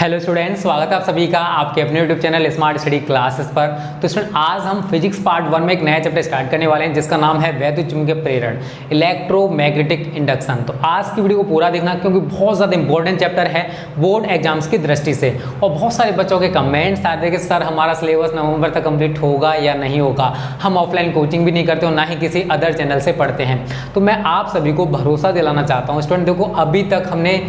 Hello students, स्वागत है आप सभी का आपके अपने YouTube channel smart study classes पर। तो स्टूडेंट आज हम फिजिक्स पार्ट 1 में एक नया चैप्टर स्टार्ट करने वाले हैं जिसका नाम है वैद्युत चुंबकीय प्रेरण इलेक्ट्रोमैग्नेटिक इंडक्शन। तो आज की वीडियो को पूरा देखना क्योंकि बहुत ज़्यादा इंपॉर्टेंट चैप्टर है बोर्ड एग्जाम्स की दृष्टि से। और बहुत सारे बच्चों के कमेंट्स आते हैं कि सर हमारा सिलेबस नवंबर तक कंप्लीट होगा या नहीं होगा, हम ऑफलाइन कोचिंग भी नहीं करते और ना ही किसी अदर चैनल से पढ़ते हैं। तो मैं आप सभी को भरोसा दिलाना चाहता हूँ स्टूडेंट, देखो अभी तक हमने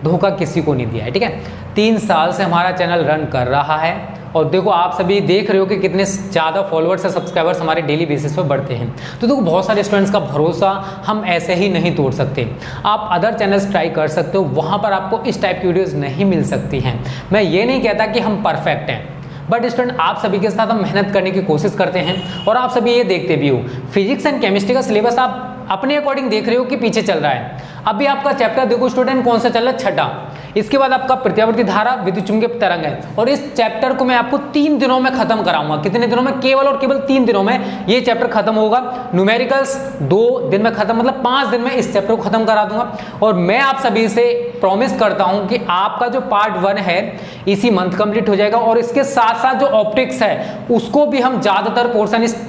धोखा किसी को नहीं दिया है, ठीक है। 3 साल से हमारा चैनल रन कर रहा है और देखो आप सभी देख रहे हो कि कितने ज़्यादा फॉलोअर्स और सब्सक्राइबर्स हमारे डेली बेसिस पर बढ़ते हैं। तो देखो बहुत सारे स्टूडेंट्स का भरोसा हम ऐसे ही नहीं तोड़ सकते। आप अदर चैनल्स ट्राई कर सकते हो, वहाँ पर आपको इस टाइप की वीडियोज़ नहीं मिल सकती हैं। मैं ये नहीं कहता कि हम परफेक्ट हैं, बट स्टूडेंट आप सभी के साथ हम मेहनत करने की कोशिश करते हैं और आप सभी ये देखते भी हो फिजिक्स एंड केमिस्ट्री का सिलेबस आप अपने अकॉर्डिंग देख रहे हो कि पीछे चल रहा है। अभी आपका चैप्टर देखो स्टूडेंट कौन सा चल रहा है, छठा। इसके बाद आपका प्रत्यावर्ती धारा विद्युत चुंबकीय तरंग है और इस चैप्टर को मैं आपको 3 दिनों में खत्म कराऊंगा। कितने दिनों में? केवल और केवल 3 दिनों में ये चैप्टर खत्म होगा। न्यूमेरिकल्स 2 दिन में खत्म, मतलब 5 दिन में इस चैप्टर को खत्म करा दूंगा। और मैं आप सभी से प्रॉमिस करता हूं कि आपका जो पार्ट 1 है इसी मंथ कंप्लीट हो जाएगा और इसके साथ साथ जो ऑप्टिक्स है उसको भी हम ज्यादातर पोर्शन इस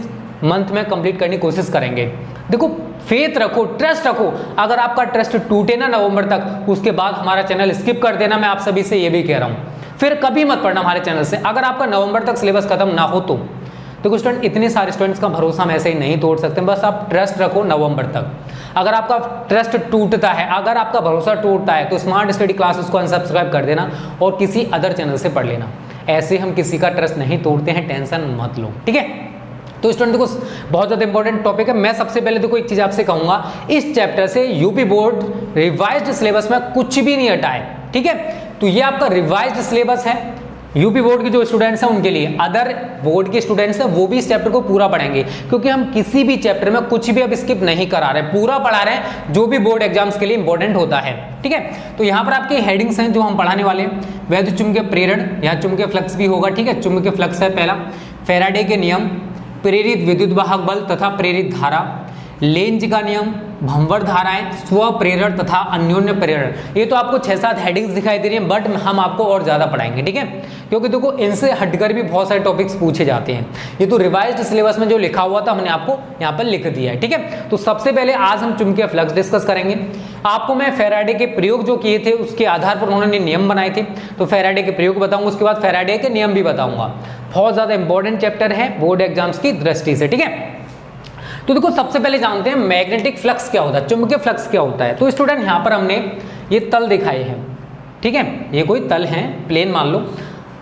मंथ में कंप्लीट करने की कोशिश करेंगे। देखो फेथ रखो, ट्रस्ट रखो। अगर आपका ट्रस्ट टूटे ना नवंबर तक, उसके बाद हमारा चैनल स्किप कर देना। मैं आप सभी से ये भी कह रहा हूं, फिर कभी मत पढ़ना हमारे चैनल से अगर आपका नवंबर तक सिलेबस खत्म ना हो तो। देखो स्टूडेंट इतने सारे स्टूडेंट्स का भरोसा हम ऐसे ही नहीं तोड़ सकते, बस आप ट्रस्ट रखो नवंबर तक। अगर आपका ट्रस्ट टूटता है, अगर आपका भरोसा टूटता है तो स्मार्ट स्टडी क्लासेस को अनसब्सक्राइब कर देना और किसी अदर चैनल से पढ़ लेना। ऐसे हम किसी का ट्रस्ट नहीं तोड़ते हैं, टेंशन मत लो, ठीक है। तो स्टूडेंट देखो बहुत ज़्यादा इंपॉर्टेंट टॉपिक है। मैं सबसे पहले देखो एक चीज़ आपसे कहूँगा, इस चैप्टर से यूपी बोर्ड रिवाइज्ड सिलेबस में कुछ भी नहीं हटा है, ठीक है। तो ये आपका रिवाइज्ड सिलेबस है यूपी बोर्ड के जो स्टूडेंट्स हैं उनके लिए। अदर बोर्ड के स्टूडेंट्स हैं वो भी इस चैप्टर को पूरा पढ़ेंगे क्योंकि हम किसी भी चैप्टर में कुछ भी अब स्किप नहीं करा रहे, पूरा पढ़ा रहे हैं जो भी बोर्ड एग्जाम्स के लिए इंपॉर्टेंट होता है, ठीक है। तो यहाँ पर आपके हेडिंग्स हैं जो हम पढ़ाने वाले हैं। वैद्युत चुंबकीय प्रेरण, यहाँ चुंबकीय फ्लक्स भी होगा, ठीक है। चुंबकीय फ्लक्स है पहला, फैराडे के नियम, प्रेरित विद्युत वाहक बल तथा प्रेरित धारा, लेंज का नियम, भंवर धाराएं, स्वप्रेरण तथा अन्योन्य प्रेरण। ये तो आपको 6-7 हेडिंग्स दिखाई दे रही हैं, बट हम आपको और ज्यादा पढ़ाएंगे, ठीक है। क्योंकि देखो इनसे हटकर भी बहुत सारे टॉपिक्स पूछे जाते हैं। ये तो रिवाइज्ड सिलेबस में जो लिखा हुआ था हमने आपको यहाँ पर लिख दिया है, ठीक है। तो सबसे पहले आज हम चुंबकीय फ्लक्स डिस्कस करेंगे। आपको मैं फैराडे के प्रयोग जो किए थे उसके आधार पर उन्होंने नियम बनाए थे, तो फैराडे के प्रयोग बताऊंगा, उसके बाद फैराडे के नियम भी बताऊंगा। बहुत ज्यादा इंपॉर्टेंट चैप्टर है बोर्ड एग्जाम्स की दृष्टि से, ठीक है। तो देखो सबसे पहले जानते हैं मैग्नेटिक फ्लक्स क्या होता है, चुंबकीय फ्लक्स क्या होता है। तो स्टूडेंट यहाँ पर हमने ये तल दिखाए हैं, ठीक है। ये कोई तल है, प्लेन मान लो।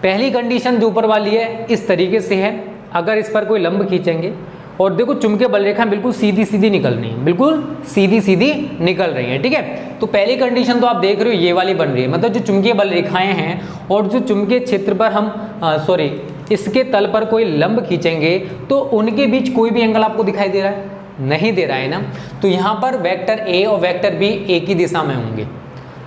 पहली कंडीशन जो ऊपर वाली है इस तरीके से है, अगर इस पर कोई लंब खींचेंगे और देखो चुंबकीय बल रेखा बिल्कुल सीधी सीधी निकल रही है, बिल्कुल सीधी सीधी निकल रही है, ठीक है। तो पहली कंडीशन तो आप देख रहे हो ये वाली बन रही है, मतलब जो चुंबकीय बल रेखाएं हैं और जो चुंबकीय क्षेत्र पर हम इसके तल पर कोई लंब खींचेंगे तो उनके बीच कोई भी एंगल आपको दिखाई दे रहा है? नहीं दे रहा है ना। तो यहाँ पर वेक्टर ए और वेक्टर बी एक ही दिशा में होंगे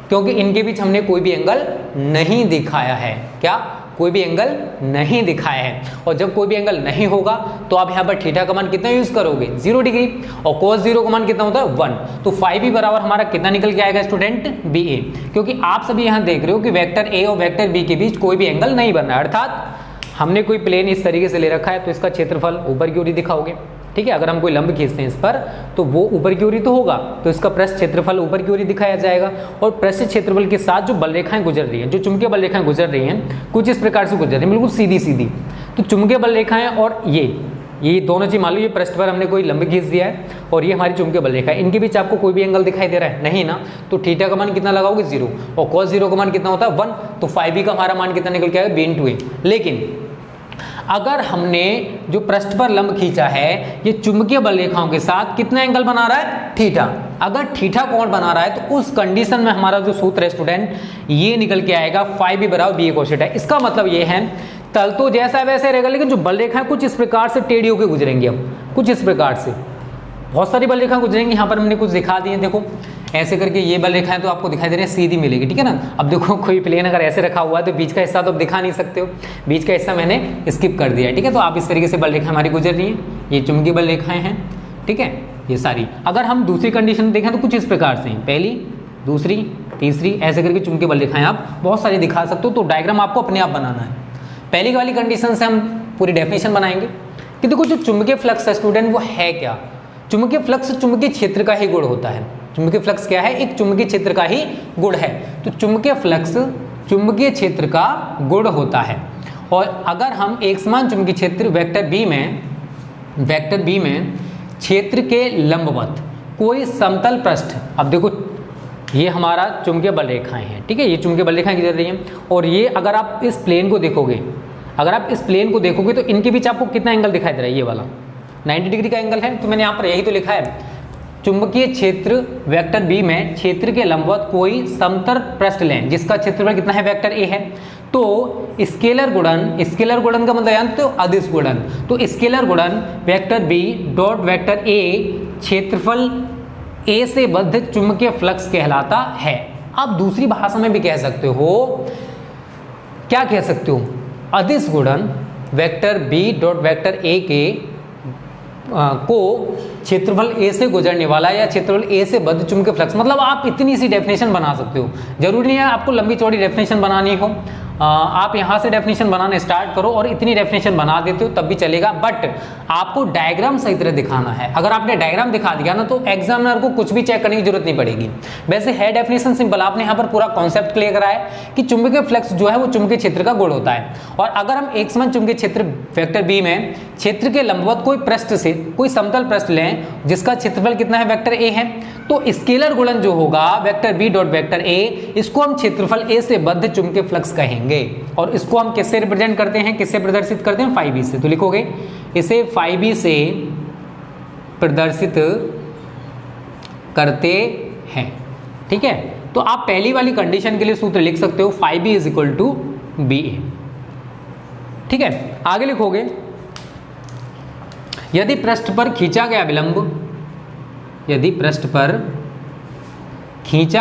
क्योंकि इनके बीच हमने कोई भी एंगल नहीं दिखाया है। क्या? कोई भी एंगल नहीं दिखाया है। और जब कोई भी एंगल नहीं होगा तो आप यहाँ पर थीटा का मान कितना यूज करोगे? 0 डिग्री। और cos 0 का मान कितना होता है? 1। तो फाई भी बराबर हमारा कितना निकल के आएगा स्टूडेंट? बी ए। क्योंकि आप सभी यहाँ देख रहे हो कि वेक्टर ए और वेक्टर बी के बीच कोई भी एंगल नहीं बन रहा है, अर्थात हमने कोई प्लेन इस तरीके से ले रखा है तो इसका क्षेत्रफल ऊपर की ओर ही दिखाओगे, ठीक है। अगर हम कोई लंब खींचते हैं इस पर तो वो ऊपर की ओर ही तो होगा, तो इसका पृष्ठ क्षेत्रफल ऊपर की ओर ही दिखाया जाएगा। और पृष्ठ क्षेत्रफल के साथ जो बल रेखाएं गुजर रही हैं, जो चुंबकीय बल रेखाएं गुजर रही हैं, कुछ इस प्रकार से गुजर रही हैं, बिल्कुल सीधी सीधी। तो चुंबकीय बल रेखाएं और ये दोनों चीज मान लो, ये पृष्ठ पर हमने कोई लंब खींच दिया है और ये हमारी चुंबकीय बल रेखा है, इनके बीच आपको कोई भी एंगल दिखाई दे रहा है? नहीं ना। तो थीटा का मान कितना लगाओगे? 0। और cos 0 का मान कितना होता है? 1। तो फाई बी का हमारा मान कितना निकल के आएगा? b × a। लेकिन अगर हमने जो पृष्ठ पर लंब खींचा है ये चुंबकीय बल रेखाओं के साथ कितना एंगल बना रहा है? थीटा। अगर थीटा कोण बना रहा है तो उस कंडीशन में हमारा जो सूत्र है स्टूडेंट ये निकल के आएगा फाई बी बराबर बी ए कोस थीटा। इसका मतलब ये है तल तो जैसा वैसे रहेगा लेकिन जो बल रेखा है कुछ इस प्रकार से टेढ़ी होकर गुजरेंगे, हम कुछ इस प्रकार से बहुत सारी बल रेखा गुजरेंगी। यहाँ पर हमने कुछ दिखा दी है, देखो ऐसे करके ये बल रेखाएं तो आपको दिखाई दे रही है सीधी मिलेगी, ठीक है ना। अब देखो कोई प्लेन अगर ऐसे रखा हुआ है तो बीच का हिस्सा तो आप दिखा नहीं सकते हो, बीच का हिस्सा मैंने स्किप कर दिया है, ठीक है। तो आप इस तरीके से बल रेखा हमारी गुजर रही है, ये चुंबकीय बल रेखाएं हैं, ठीक है। ये सारी अगर हम दूसरी कंडीशन देखें तो कुछ इस प्रकार से, पहली दूसरी, तीसरी, ऐसे करके चुंबकीय बल रेखाएं आप बहुत सारी दिखा सकते हो। तो डायग्राम आपको अपने आप बनाना है। पहली वाली कंडीशन से हम पूरी डेफिनेशन बनाएंगे कि देखो जो चुंबकीय फ्लक्स है स्टूडेंट वो है क्या। चुंबकीय फ्लक्स चुंबकीय क्षेत्र का ही गुण होता है। चुंबकीय फ्लक्स क्या है? एक चुंबकीय क्षेत्र का ही गुण है। तो चुंबकीय फ्लक्स चुंबकीय क्षेत्र का गुण होता है। और अगर हम एक समान चुंबकीय क्षेत्र वेक्टर बी में क्षेत्र के लंबवत कोई समतल पृष्ठ, अब देखो ये हमारा चुंबकीय बल रेखाएं हैं, ठीक है, ये चुंबकीय बल रेखाएं गुजर रही हैं और ये अगर आप इस प्लेन को देखोगे, तो इनके बीच आपको कितना एंगल दिखाई दे रहा है? ये वाला 90 डिग्री का एंगल है। तो मैंने यहाँ पर यही तो लिखा है, चुंबकीय क्षेत्र वेक्टर बी में क्षेत्र के लंबवत कोई समतल पृष्ठ लें जिसका क्षेत्रफल कितना है? वेक्टर ए है। तो स्केलर गुणन का मतलब जानते हो? अदिश गुणन। तो स्केलर गुणन vector B dot vector A क्षेत्रफल ए से बद्ध चुंबकीय फ्लक्स कहलाता है। अब दूसरी भाषा में भी कह सकते हो, क्या कह सकते हो? अदिश गुणन vector B dot vector A के को क्षेत्रफल ए से गुजरने वाला या क्षेत्रफल ए से बद्ध चुंबकीय फ्लक्स। मतलब आप इतनी सी डेफिनेशन बना सकते हो, जरूरी नहीं है आपको लंबी चौड़ी डेफिनेशन बनानी हो। आप यहाँ से डेफिनेशन बनाना स्टार्ट करो और इतनी डेफिनेशन बना देते हो तब भी चलेगा, बट आपको डायग्राम सही तरह दिखाना है। अगर आपने डायग्राम दिखा दिया ना तो एग्जामिनर को कुछ भी चेक करने की जरूरत नहीं पड़ेगी। वैसे है डेफिनेशन सिंपल, आपने यहाँ पर पूरा कॉन्सेप्ट क्लियर करा है कि चुंबकीय फ्लक्स जो है वो चुंबकीय क्षेत्र का गुण होता है। और अगर हम एक समान चुंबकीय क्षेत्र वेक्टर बी में क्षेत्र के लंबवत कोई पृष्ठ से कोई समतल पृष्ठ लें जिसका क्षेत्रफल कितना है? वेक्टर ए है। तो स्केलर गुणन जो होगा vector B dot vector A, इसको हम क्षेत्रफल ए से बद्ध चुंबकीय फ्लक्स कहेंगे। और इसको हम किससे रिप्रेजेंट करते हैं, किससे प्रदर्शित करते हैं? फाई बी से। तो लिखोगे इसे फाई बी से प्रदर्शित करते हैं, ठीक है। तो आप पहली वाली कंडीशन के लिए सूत्र लिख सकते हो, phi B is equal to B A, ठीक है। आगे लिखोगे यदि पृष्ठ पर खींचा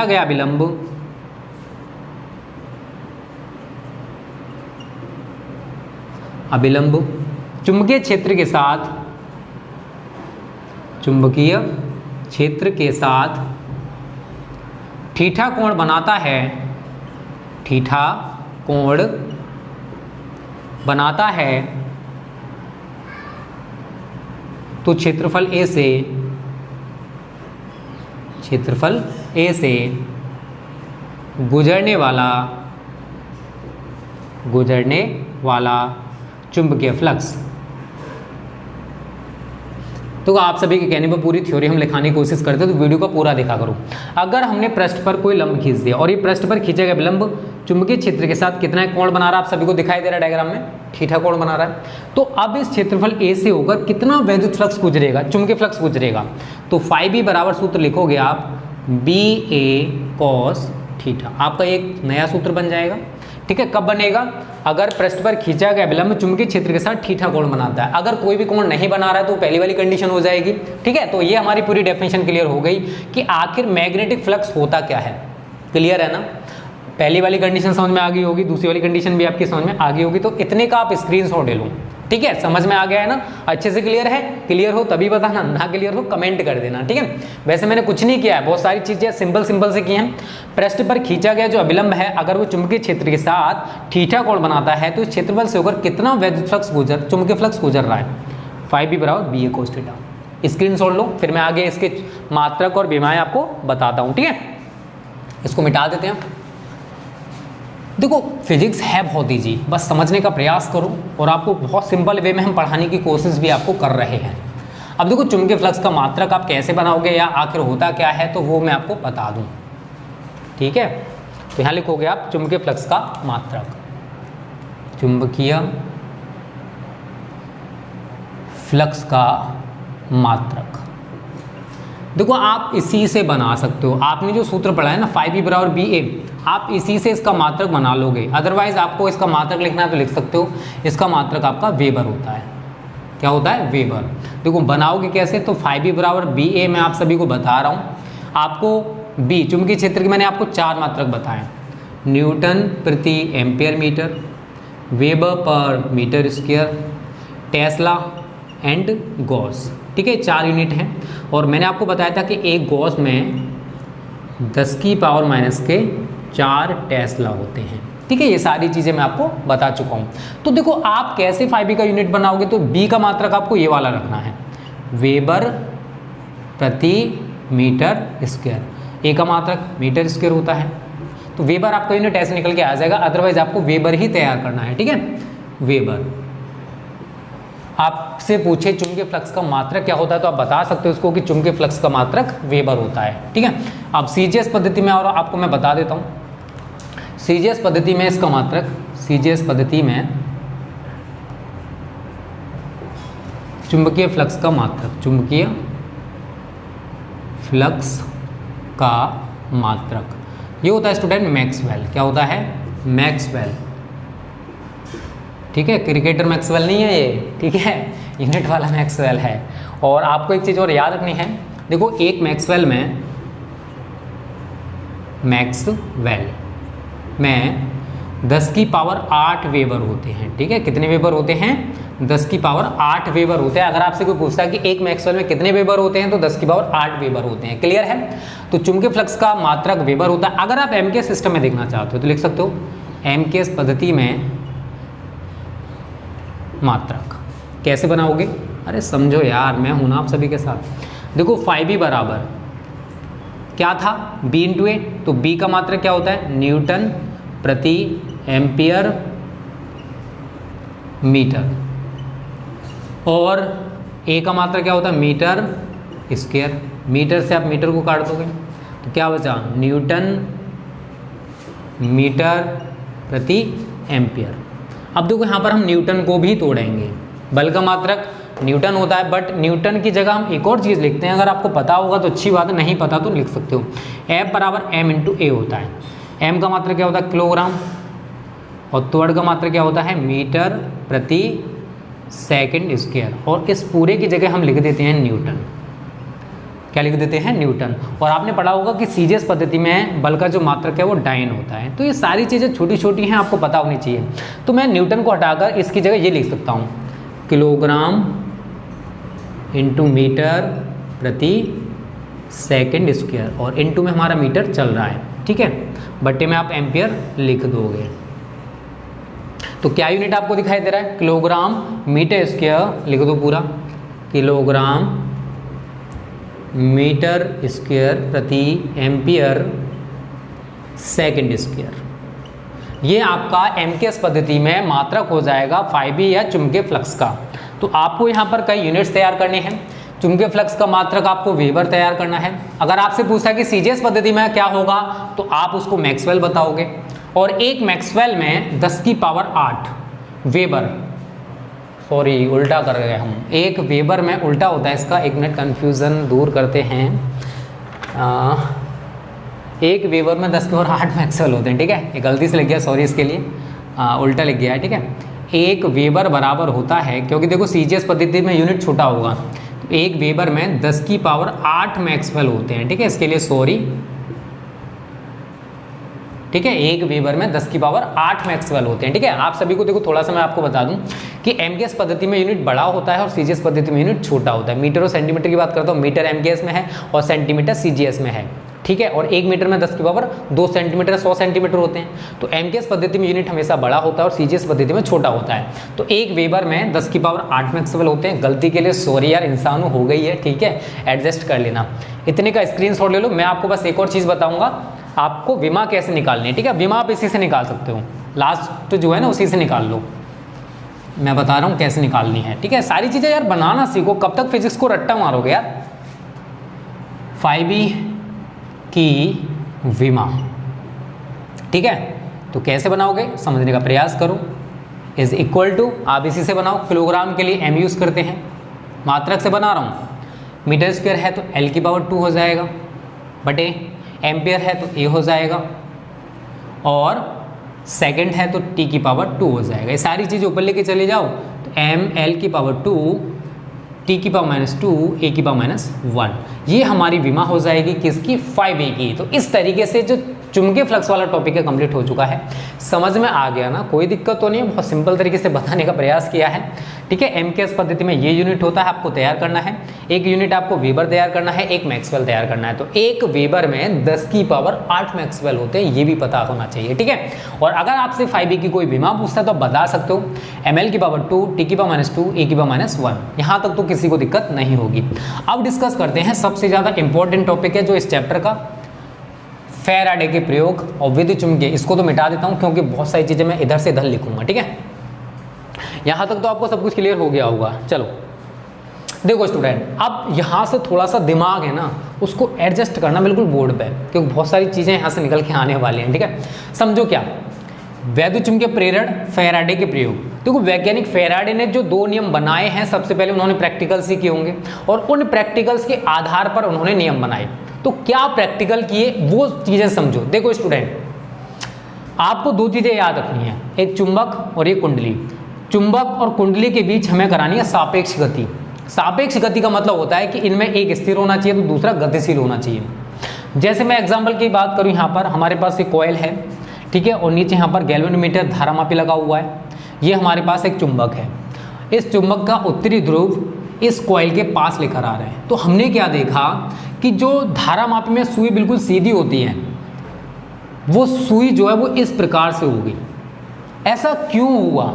गया विलंब अभिलंब चुंबकीय क्षेत्र के साथ थीटा कोण बनाता है तो क्षेत्रफल ए से गुजरने वाला चुंबकीय फ्लक्स। तो आप सभी के कहने पर पूरी थ्योरी हम लिखाने की कोशिश करते हैं, तो वीडियो का पूरा देखा करो। अगर हमने पृष्ठ पर कोई लंब खींच दिया और ये पृष्ठ पर खींचा गया विलंब चुंबकीय क्षेत्र के साथ कितना कोण बना रहा है? आप सभी को दिखाई दे रहा है डायग्राम में, थीटा कोण बना रहा है। तो अब इस क्षेत्रफल ए से होकर कितना वैद्युत फ्लक्स गुजरेगा, चुंबकीय फ्लक्स गुजरेगा? तो फाई बी बराबर सूत्र लिखोगे आप बी ए कॉस थीटा। आपका एक नया सूत्र बन जाएगा, ठीक है। कब बनेगा? अगर पृष्ठ पर खींचा गया विलंब चुंबकीय क्षेत्र के साथ थीटा कोण बनाता है। अगर कोई भी कोण नहीं बना रहा है तो पहली वाली कंडीशन हो जाएगी, ठीक है। तो ये हमारी पूरी डेफिनेशन क्लियर हो गई कि आखिर मैग्नेटिक फ्लक्स होता क्या है। क्लियर है ना? पहली वाली कंडीशन समझ में आ गई होगी, दूसरी वाली कंडीशन भी आपकी समझ में आ गई होगी। तो इतने का आप स्क्रीनशॉट ले लो, ठीक है। समझ में आ गया है ना? अच्छे से क्लियर है? क्लियर हो तभी बताना, ना क्लियर हो कमेंट कर देना, ठीक है। वैसे मैंने कुछ नहीं किया है, बहुत सारी चीजें सिंपल से की हैं। पृष्ठ पर खींचा गया जो अभिलंब है अगर वो चुंबकीय क्षेत्र के साथ थीटा कोण बनाता है तो इस क्षेत्रफल से होकर कितना वैद्युत फ्लक्स चुंबकीय फ्लक्स गुजर रहा है? फाई बी बराबर बी ए कोस थीटा। स्क्रीनशॉट लो, फिर मैं आगे इसके मात्रक और विमाएं आपको बताता हूँ, ठीक है। इसको मिटा देते हैं। देखो फिजिक्स है बहुत ईजी, बस समझने का प्रयास करो और आपको बहुत सिंपल वे में हम पढ़ाने की कोशिश भी आपको कर रहे हैं। अब देखो चुंबकीय फ्लक्स का मात्रक आप कैसे बनाओगे या आखिर होता क्या है तो वो मैं आपको बता दूं, ठीक है। तो यहाँ लिखोगे आप चुंबकीय फ्लक्स का मात्रक, चुंबकीय फ्लक्स का मात्रक। देखो आप इसी से बना सकते हो, आपने जो सूत्र पढ़ा है ना फाई बी बराबर बी ए, आप इसी से इसका मात्रक बना लोगे। अदरवाइज आपको इसका मात्रक लिखना है तो लिख सकते हो। इसका मात्रक आपका वेबर होता है। क्या होता है? वेबर। देखो बनाओगे कैसे? तो फाई बी बराबर बी ए मैं आप सभी को बता रहा हूँ। आपको बी चुंबकीय क्षेत्र के मैंने आपको 4 मात्रक बताए, न्यूटन प्रति ampere metre, weber per metre square, tesla and gauss, ठीक है। 4 यूनिट हैं। और मैंने आपको बताया था कि एक गॉस में 10 की पावर माइनस के 4 टेस्ला होते हैं। ठीक है, ये सारी चीज़ें मैं आपको बता चुका हूँ। तो देखो आप कैसे फाइव का यूनिट बनाओगे, तो बी का मात्रक आपको ये वाला रखना है, वेबर प्रति मीटर स्क्वायर। ए का मात्रक मीटर स्क्वायर होता है, तो वेबर आपका यूनिट ऐसे निकल के आ जाएगा, अदरवाइज आपको वेबर ही तैयार करना है। ठीक है, वेबर। आपसे पूछे चुंबकीय फ्लक्स का मात्रक क्या होता है, तो आप बता सकते हो उसको कि चुंबकीय फ्लक्स का मात्रक वेबर होता है। ठीक है, अब सीजीएस पद्धति में और आपको मैं बता देता हूँ, सीजीएस पद्धति में इसका मात्रक, सीजीएस पद्धति में चुंबकीय फ्लक्स का मात्रक, चुंबकीय फ्लक्स का मात्रक ये होता है स्टूडेंट मैक्सवेल। क्या होता है, मैक्सवेल। ठीक है, क्रिकेटर मैक्सवेल नहीं है ये, ठीक है, यूनिट वाला मैक्सवेल है। और आपको एक चीज़ और याद रखनी है, देखो एक मैक्सवेल में, मैक्सवेल में 10 की पावर 8 वेबर होते हैं। ठीक है, कितने वेबर होते हैं, 10 की पावर 8 वेबर होते हैं। अगर आपसे कोई पूछता है कि एक मैक्सवेल में कितने वेबर होते हैं, तो 10 की पावर 8 वेबर होते हैं। क्लियर है, तो चुंबकीय फ्लक्स का मात्रक वेबर होता है। अगर आप एमकेएस सिस्टम में देखना चाहते हो तो लिख सकते हो एमकेएस पद्धति में मात्रक। कैसे बनाओगे, अरे समझो यार, मैं हूं ना आप सभी के साथ। देखो फाइव बराबर क्या था, बी इंटू ए, तो बी का मात्रक क्या होता है, न्यूटन प्रति एम्पियर मीटर, और ए का मात्रक क्या होता है, मीटर स्क्वायर। मीटर से आप मीटर को काट दोगे तो क्या बचा, न्यूटन मीटर प्रति एम्पियर। अब देखो यहाँ पर हम न्यूटन को भी तोड़ेंगे, बल का मात्रक न्यूटन होता है, बट न्यूटन की जगह हम एक और चीज़ लिखते हैं। अगर आपको पता होगा तो अच्छी बात है, नहीं पता तो लिख सकते हो। एफ बराबर एम इंटू ए होता है। एम का मात्रक क्या होता है, किलोग्राम, और त्वरण का मात्रक क्या होता है, मीटर प्रति सेकंड स्क्वायर। और इस पूरे की जगह हम लिख देते हैं न्यूटन। क्या लिख देते हैं, न्यूटन। और आपने पढ़ा होगा कि सीजीएस पद्धति में बल का जो मात्रक है वो डायन होता है। तो ये सारी चीज़ें छोटी छोटी हैं, आपको पता होनी चाहिए। तो मैं न्यूटन को हटाकर इसकी जगह ये लिख सकता हूँ, किलोग्राम इंटू मीटर प्रति सेकंड स्क्वायर, और इंटू में हमारा मीटर चल रहा है। ठीक है, बट्टे में आप एम्पियर लिख दोगे। तो क्या यूनिट आपको दिखाई दे रहा है, किलोग्राम मीटर स्क्वायर लिख दो पूरा, किलोग्राम मीटर स्क्वायर प्रति एम्पियर सेकंड स्क्वायर। ये आपका एमकेएस पद्धति में मात्रक हो जाएगा 5B या चुंबकीय फ्लक्स का। तो आपको यहाँ पर कई यूनिट्स तैयार करने हैं। चुंबकीय फ्लक्स का मात्रक आपको वेबर तैयार करना है। अगर आपसे पूछा कि सीजीएस पद्धति में क्या होगा, तो आप उसको मैक्सवेल बताओगे। और एक मैक्सवेल में 10 की पावर 8 वेबर, सॉरी उल्टा कर गए हम, एक वेबर में उल्टा होता है इसका, एक मिनट कन्फ्यूज़न दूर करते हैं। एक वेबर में 10 की पावर 8 मैक्सवेल होते हैं। ठीक है, ये गलती से लिख गया, सॉरी इसके लिए, उल्टा लिख गया है। ठीक है, एक वेबर बराबर होता है, क्योंकि देखो सीजीएस पद्धति में यूनिट छोटा होगा, तो एक वेबर में 10 की पावर 8 मैक्सवेल होते हैं। ठीक है, इसके लिए सॉरी। ठीक है, एक वेबर में 10 की पावर 8 मैक्सवेल होते हैं। ठीक है, आप सभी को देखो थोड़ा सा मैं आपको बता दूं कि एमकेएस पद्धति में यूनिट बड़ा होता है और सीजीएस पद्धति में यूनिट छोटा होता है। मीटर और सेंटीमीटर की बात करता हूँ, मीटर एमकेएस में है और सेंटीमीटर सीजीएस में है। ठीक है, और एक मीटर में 10 की पावर 2 सेंटीमीटर 100 सेंटीमीटर होते हैं। तो एमकेएस पद्धति में यूनिट हमेशा बड़ा होता है और सीजीएस पद्धति में छोटा होता है। तो एक वेबर में 10 की पावर 8 मैक्सवेल होते हैं। गलती के लिए सॉरी यार, इंसान हो गई है। ठीक है, एडजस्ट कर लेना। इतने का स्क्रीनशॉट ले लो। मैं आपको बस एक और चीज़ बताऊंगा, आपको विमा कैसे निकालनी है। ठीक है, विमा आप इसी से निकाल सकते हो, लास्ट जो है ना उसी से निकाल लो। मैं बता रहा हूँ कैसे निकालनी है। ठीक है, सारी चीज़ें यार बनाना सीखो, कब तक फिजिक्स को रट्टा मारोगे यार। 5B की विमा, ठीक है, तो कैसे बनाओगे समझने का प्रयास करो। इज इक्वल टू, आप इसी से बनाओ। किलोग्राम के लिए m यूज़ करते हैं, मात्रक से बना रहा हूँ। मीटर स्क्वायर है तो L की पावर 2 हो जाएगा, बटे एम्पियर है तो A हो जाएगा, और सेकंड है तो T की पावर 2 हो जाएगा। ये सारी चीज़ ऊपर लेके चले जाओ तो ML की पावर 2, T की पावर -2, A की पावर -1, ये हमारी विमा हो जाएगी किसकी, 5A की। तो इस तरीके से जो चुंबकीय फ्लक्स वाला टॉपिक है कंप्लीट हो चुका है। समझ में आ गया ना, कोई दिक्कत तो नहीं है, बहुत सिंपल तरीके से बताने का प्रयास किया है। ठीक है, एमकेएस पद्धति में ये यूनिट होता है, आपको तैयार करना है। एक यूनिट आपको वेबर तैयार करना है, एक मैक्सवेल तैयार करना है। तो एक वेबर में 10 की पावर 8 मैक्सवेल होते हैं, ये भी पता होना चाहिए। ठीक है, और अगर आपसे 5e की कोई बीमा पूछता है तो आप बता सकते हो ml की पावर 2, t की पावर -2, e की पावर -1, यहाँ तक तो किसी को दिक्कत नहीं होगी। अब डिस्कस करते हैं सबसे ज़्यादा इंपॉर्टेंट टॉपिक है जो इस चैप्टर का, फैराडे के प्रयोग और विद्युत चुम्बकीय। इसको तो मिटा देता हूँ क्योंकि बहुत सारी चीज़ें मैं इधर से इधर लिखूंगा। ठीक है, यहाँ तक तो आपको सब कुछ क्लियर हो गया होगा। चलो देखो स्टूडेंट, अब यहाँ से थोड़ा सा दिमाग है ना, उसको एडजस्ट करना बिल्कुल बोर्ड पे, क्योंकि बहुत सारी चीज़ें यहाँ से निकल के आने वाली हैं। ठीक है, समझो क्या, वैद्युत चुम्बकीय प्रेरण, फैराडे के प्रयोग। देखो वैज्ञानिक फैराडे ने जो 2 नियम बनाए हैं, सबसे पहले उन्होंने प्रैक्टिकल्स ही किए होंगे और उन प्रैक्टिकल्स के आधार पर उन्होंने नियम बनाए। तो क्या प्रैक्टिकल किए वो चीज़ें समझो। देखो स्टूडेंट, आपको 2 चीज़ें याद रखनी है, एक चुंबक और एक कुंडली। चुंबक और कुंडली के बीच हमें करानी है सापेक्ष गति। सापेक्ष गति का मतलब होता है कि इनमें एक स्थिर होना चाहिए तो दूसरा गतिशील होना चाहिए। जैसे मैं एग्जांपल की बात करूं, यहाँ पर हमारे पास एक कॉइल है, ठीक है, और नीचे यहाँ पर गैल्वेनोमीटर धारामापी लगा हुआ है। ये हमारे पास एक चुंबक है, इस चुंबक का उत्तरी ध्रुव इस कॉइल के पास लेकर आ रहे हैं। तो हमने क्या देखा कि जो धारामापी में सुई बिल्कुल सीधी होती है, वो सुई जो है वो इस प्रकार से होगी। ऐसा क्यों हुआ?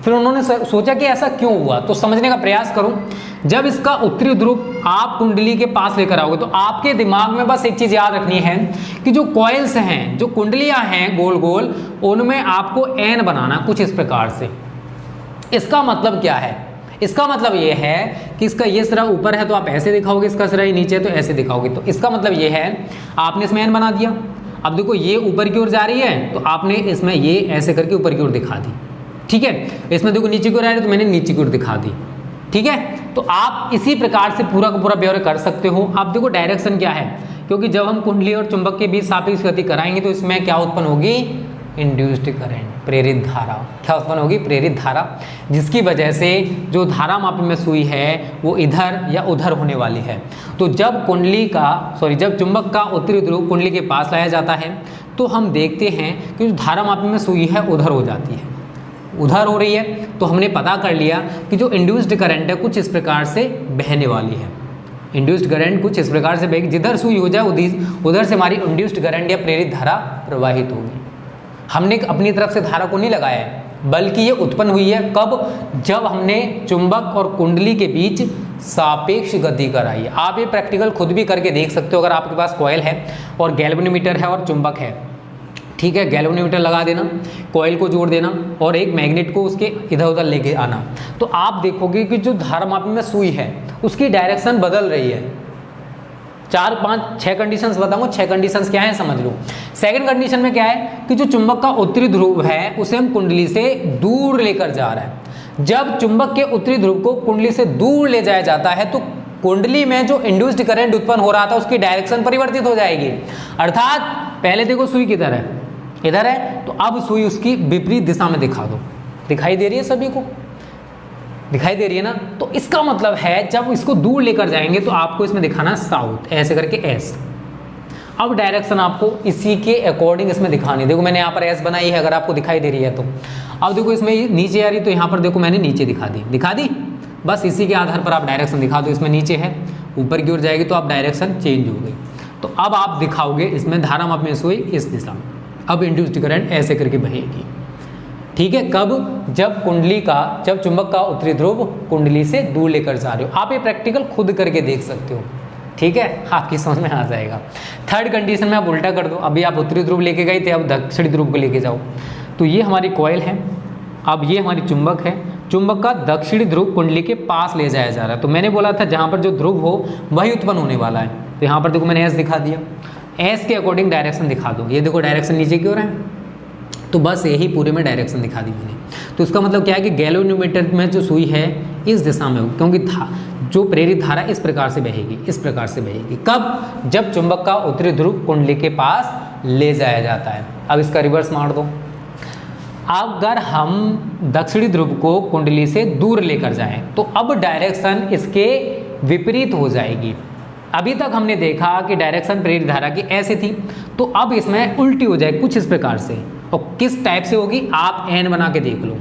फिर उन्होंने सोचा कि ऐसा क्यों हुआ, तो समझने का प्रयास करो। जब इसका उत्तरी ध्रुव आप कुंडली के पास लेकर आओगे तो आपके दिमाग में बस एक चीज याद रखनी है कि जो कॉइल्स हैं, जो कुंडलियां हैं गोल गोल, उनमें आपको एन बनाना कुछ इस प्रकार से। इसका मतलब क्या है? इसका मतलब ये है कि इसका ये सिरा ऊपर है तो आप ऐसे दिखाओगे, इसका सिरा नीचे है तो ऐसे दिखाओगे। तो इसका मतलब ये है, आपने इसमें एन बना दिया। अब देखो ये ऊपर की ओर जा रही है तो आपने इसमें ये ऐसे करके ऊपर की ओर दिखा दी। ठीक है, इसमें देखो नीचे की ओर आ रही है तो मैंने नीचे की ओर दिखा दी। ठीक है, तो आप इसी प्रकार से पूरा का पूरा ब्यौरा कर सकते हो। अब देखो डायरेक्शन क्या है, क्योंकि जब हम कुंडली और चुंबक के बीच सापेक्ष गति कराएंगे तो इसमें क्या उत्पन्न होगी? इंड्यूस्ड करंट, प्रेरित धारा। क्या उत्पन्न होगी? प्रेरित धारा, जिसकी वजह से जो धारा मापी में सुई है वो इधर या उधर होने वाली है। तो जब जब चुंबक का उत्तरी ध्रुव कुंडली के पास लाया जाता है तो हम देखते हैं कि जो धारा मापी में सुई है उधर हो जाती है, उधर हो रही है। तो हमने पता कर लिया कि जो इंड्यूस्ड करंट है कुछ इस प्रकार से बहने वाली है। इंड्यूस्ड करंट कुछ इस प्रकार से बहेगी, जिधर सुई हो जाए उधर से हमारी इंड्यूस्ड करंट या प्रेरित धारा प्रवाहित होगी। हमने अपनी तरफ से धारा को नहीं लगाया है, बल्कि ये उत्पन्न हुई है कब? जब हमने चुंबक और कुंडली के बीच सापेक्ष गति कराई है। आप ये प्रैक्टिकल खुद भी करके देख सकते हो। अगर आपके पास कॉइल है और गैल्वेनोमीटर है और चुंबक है, ठीक है, गैल्वेनोमीटर लगा देना, कॉइल को जोड़ देना और एक मैग्नेट को उसके इधर उधर लेके आना, तो आप देखोगे कि जो धारामापी में सुई है उसकी डायरेक्शन बदल रही है। 4, 5, 6 कंडीशंस बताऊंगा। 6 कंडीशंस क्या है समझ लो। सेकंड कंडीशन में क्या है कि जो चुंबक का उत्तरी ध्रुव है उसे हम कुंडली से दूर लेकर जा रहे हैं। जब चुंबक के उत्तरी ध्रुव को कुंडली से दूर ले जाया जाता है तो कुंडली में जो इंड्यूस्ड करंट उत्पन्न हो रहा था उसकी डायरेक्शन परिवर्तित हो जाएगी। अर्थात पहले देखो सुई किधर है, इधर है, तो अब सुई उसकी विपरीत दिशा में दिखा दो। दिखाई दे रही है सभी को? दिखाई दे रही है ना? तो इसका मतलब है जब इसको दूर लेकर जाएंगे तो आपको इसमें दिखाना साउथ, ऐसे करके एस। अब डायरेक्शन आपको इसी के अकॉर्डिंग इसमें दिखानी। देखो मैंने यहाँ पर एस बनाई है, अगर आपको दिखाई दे रही है तो। अब देखो इसमें नीचे आ रही, तो यहाँ पर देखो मैंने नीचे दिखा दी। बस इसी के आधार पर आप डायरेक्शन दिखा दो। इसमें नीचे है, ऊपर की ओर जाएगी तो आप डायरेक्शन चेंज हो गई। तो अब आप दिखाओगे इसमें धारा माप में सुई इस दिशा में, अब इंड्यूस्ड करंट ऐसे करके बहेगी। ठीक है, कब? जब चुंबक का उत्तरी ध्रुव कुंडली से दूर लेकर जा रहे हो। आप ये प्रैक्टिकल खुद करके देख सकते हो। ठीक है, आपकी समझ में आ जाएगा। थर्ड कंडीशन में आप उल्टा कर दो। अभी आप उत्तरी ध्रुव लेके गए थे, अब दक्षिणी ध्रुव को लेके जाओ। तो ये हमारी कॉइल है, अब ये हमारी चुंबक है। चुंबक का दक्षिणी ध्रुव कुंडली के पास ले जाया जा रहा है। तो मैंने बोला था जहाँ पर जो ध्रुव हो वही उत्पन्न होने वाला है। तो यहाँ पर देखो मैंने एस दिखा दिया, एस के अकॉर्डिंग डायरेक्शन दिखा दो। ये देखो डायरेक्शन नीचे की ओर है, तो बस यही पूरे में डायरेक्शन दिखा दी मैंने। तो इसका मतलब क्या है कि गैल्वेनोमीटर में जो सुई है इस दिशा में होगी, क्योंकि जो प्रेरित धारा इस प्रकार से बहेगी, इस प्रकार से बहेगी। कब? जब चुंबक का उत्तरी ध्रुव कुंडली के पास ले जाया जाता है। अब इसका रिवर्स मार दो। अगर हम दक्षिणी ध्रुव को कुंडली से दूर लेकर जाएं तो अब डायरेक्शन इसके विपरीत हो जाएगी। अभी तक हमने देखा कि डायरेक्शन प्रेरित धारा की ऐसे थी, तो अब इसमें उल्टी हो जाए कुछ इस प्रकार से। और किस टाइप से होगी आप एन बना के देख लो,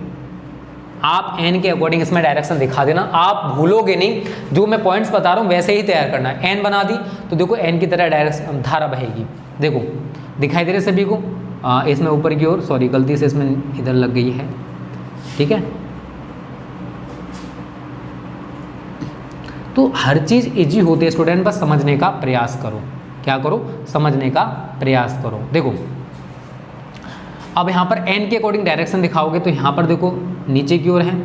आप एन के अकॉर्डिंग इसमें डायरेक्शन दिखा देना, आप भूलोगे नहीं, जो मैं पॉइंट्स बता रहा हूँ वैसे ही तैयार करना है। एन बना दी तो देखो एन की तरह डायरेक्शन धारा बहेगी, देखो दिखाई दे रहे सभी को। इसमें ऊपर की ओर, सॉरी गलती से इसमें इधर लग गई है, ठीक है। तो हर चीज़ इजी होती है स्टूडेंट, बस समझने का प्रयास करो। क्या करो? समझने का प्रयास करो। देखो अब यहाँ पर एन के अकॉर्डिंग डायरेक्शन दिखाओगे तो यहाँ पर देखो नीचे की ओर है,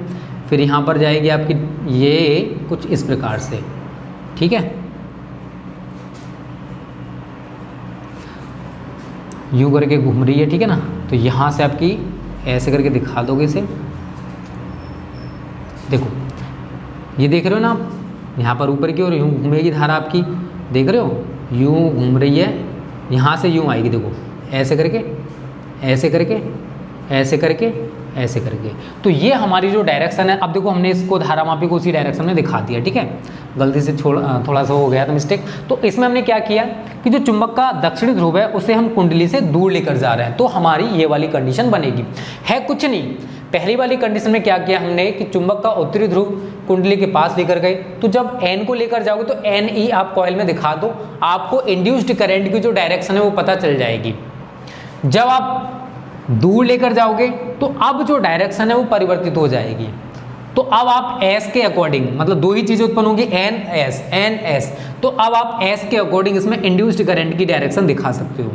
फिर यहाँ पर जाएगी आपकी ये कुछ इस प्रकार से, ठीक है। यू करके घूम रही है, ठीक है ना। तो यहाँ से आपकी ऐसे करके दिखा दोगे इसे, देखो ये देख रहे हो ना आप, यहाँ पर ऊपर की ओर यूँ घूमेगी धारा आपकी, देख रहे हो यूँ घूम रही है, यहाँ से यूँ आएगी, देखो ऐसे करके ऐसे करके ऐसे करके ऐसे करके। तो ये हमारी जो डायरेक्शन है, अब देखो हमने इसको धारामापी को उसी डायरेक्शन में दिखा दिया, ठीक है। गलती से थोड़ा सा हो गया था मिस्टेक। तो इसमें हमने क्या किया कि जो चुंबक का दक्षिणी ध्रुव है उसे हम कुंडली से दूर लेकर जा रहे हैं, तो हमारी ये वाली कंडीशन बनेगी। है कुछ नहीं, पहली वाली कंडीशन में क्या किया हमने कि चुंबक का उत्तरी ध्रुव कुंडली के पास लेकर गए, तो जब एन को लेकर जाओगे तो एन ई आप कॉइल में दिखा दो, आपको इंड्यूस्ड करंट की जो डायरेक्शन है वो पता चल जाएगी। जब आप दूर लेकर जाओगे तो अब जो डायरेक्शन है वो परिवर्तित हो जाएगी। तो अब आप एस के अकॉर्डिंग, मतलब दो ही चीजें उत्पन्न होंगी, एन एस, तो अब आप एस के अकॉर्डिंग इसमें इंड्यूस्ड करंट की डायरेक्शन दिखा सकते हो,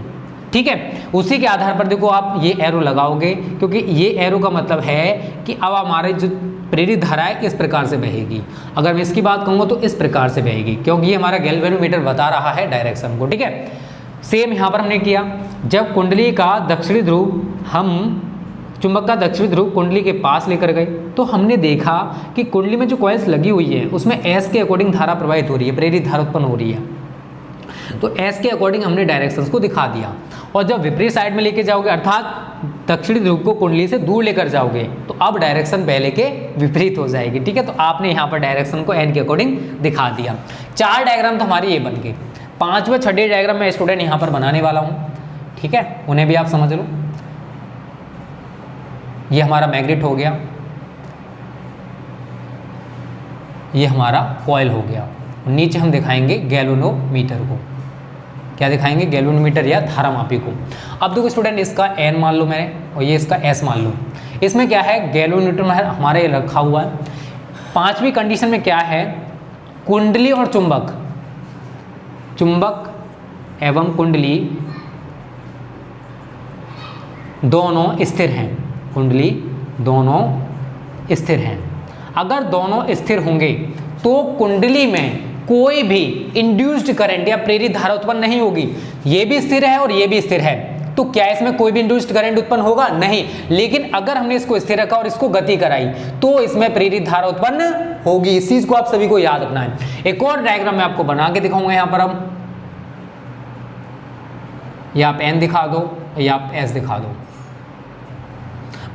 ठीक है। उसी के आधार पर देखो आप ये एरो लगाओगे, क्योंकि ये एरो का मतलब है कि अब हमारे जो प्रेरित धारा है इस प्रकार से बहेगी। अगर मैं इसकी बात कहूँगा तो इस प्रकार से बहेगी, क्योंकि ये हमारा गैल्वेनोमीटर बता रहा है डायरेक्शन को, ठीक है। सेम यहाँ पर हमने किया, जब कुंडली का दक्षिणी ध्रुव, हम चुंबक का दक्षिणी ध्रुव कुंडली के पास लेकर गए तो हमने देखा कि कुंडली में जो कॉइल्स लगी हुई है उसमें एस के अकॉर्डिंग धारा प्रवाहित हो रही है, प्रेरित धारा उत्पन्न हो रही है। तो एस के अकॉर्डिंग हमने डायरेक्शंस को दिखा दिया। और जब विपरीत साइड में लेके जाओगे, अर्थात दक्षिणी ध्रुव को कुंडली से दूर लेकर जाओगे, तो अब डायरेक्शन पहले के विपरीत हो जाएगी, ठीक है। तो आपने यहाँ पर डायरेक्शन को एन के अकॉर्डिंग दिखा दिया। 4 डायग्राम तो हमारी ये बन गई। 5वें 6ठे डायग्राम मैं स्टूडेंट यहाँ पर बनाने वाला हूँ, ठीक है, उन्हें भी आप समझ लो। ये हमारा मैग्नेट हो गया, ये हमारा कॉइल हो गया, नीचे हम दिखाएंगे गैल्वेनोमीटर को। क्या दिखाएंगे? गैल्वेनोमीटर या धारामापी को। अब देखो स्टूडेंट, इसका एन मान लो मैंने और ये इसका एस मान लो। इसमें क्या है, गैल्वेनोमीटर में हमारे रखा हुआ है। 5वीं कंडीशन में क्या है, कुंडली और चुंबक, चुंबक एवं कुंडली दोनों स्थिर हैं, कुंडली दोनों स्थिर हैं। अगर दोनों स्थिर होंगे तो कुंडली में कोई भी इंड्यूस्ड करंट या प्रेरित धारा उत्पन्न नहीं होगी। ये भी स्थिर है और ये भी स्थिर है, तो क्या इसमें कोई भी इंड्यूस्ड करंट उत्पन्न होगा? नहीं। लेकिन अगर हमने इसको स्थिर रखा और इसको गति कराई तो इसमें प्रेरित धारा उत्पन्न होगी। इस चीज को आप सभी को याद रखना है। एक और डायग्राम मैं आपको बना के दिखाऊंगा यहाँ पर। हम या आप एन दिखा दो या आप एस दिखा दो,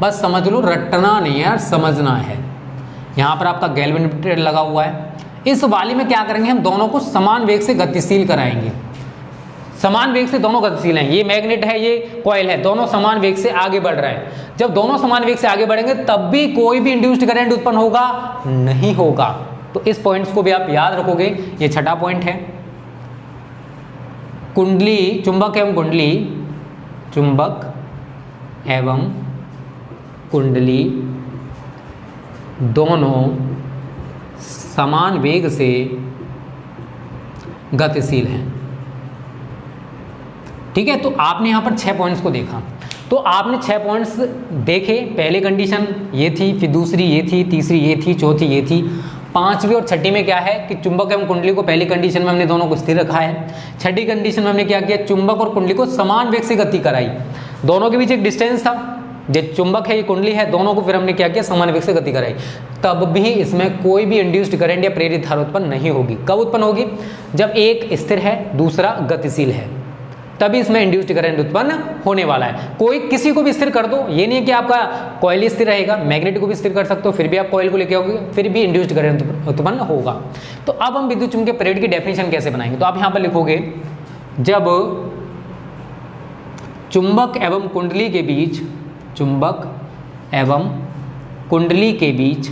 बस समझ लो, रटना नहीं है यार, समझना है। यहाँ पर आपका गैल्वेनोमीटर लगा हुआ है। इस वाली में क्या करेंगे, हम दोनों को समान वेग से गतिशील कराएंगे। समान वेग से दोनों गतिशील हैं, ये मैग्नेट है, ये कॉइल है, दोनों समान वेग से आगे बढ़ रहे हैं। जब दोनों समान वेग से आगे बढ़ेंगे तब भी कोई भी इंड्यूस्ड करंट उत्पन्न होगा नहीं होगा। तो इस पॉइंट्स को भी आप याद रखोगे। ये 6ठा पॉइंट है। कुंडली, चुंबक एवं कुंडली, चुंबक एवं कुंडली दोनों समान वेग से गतिशील हैं, ठीक है। तो आपने यहाँ पर 6 पॉइंट्स को देखा, तो आपने 6 पॉइंट्स देखे। पहली कंडीशन ये थी, फिर दूसरी ये थी, तीसरी ये थी, चौथी ये थी। 5वीं और 6ठी में क्या है कि चुंबक एवं कुंडली को पहली कंडीशन में हमने दोनों को स्थिर रखा है। 6ठी कंडीशन में हमने क्या किया, चुंबक और कुंडली को समान वेग से गति कराई। दोनों के बीच एक डिस्टेंस था, ये चुंबक है, ये कुंडली है, दोनों को फिर हमने क्या किया, समान वेग से गति कराई। तब भी इसमें कोई भी इंड्यूस्ड करंट या प्रेरित धारा उत्पन्न नहीं होगी। कब उत्पन्न होगी? जब एक स्थिर है, दूसरा गतिशील है। तभी इसमें इंड्यूस्ड करंट उत्पन्न होने वाला है। कोई किसी को भी स्थिर कर दो, ये नहीं है कि आपका कॉइल ही स्थिर रहेगा, मैग्नेट को भी स्थिर कर सकते हो, फिर भी आप कॉइल को लेके आओगे, फिर भी इंड्यूस्ड करंट उत्पन्न होगा। तो अब हम विद्युत चुंबकीय पीरियड की डेफिनेशन कैसे बनाएंगे, तो आप यहां पर लिखोगे जब चुंबक एवं कुंडली के बीच, चुंबक एवं कुंडली के बीच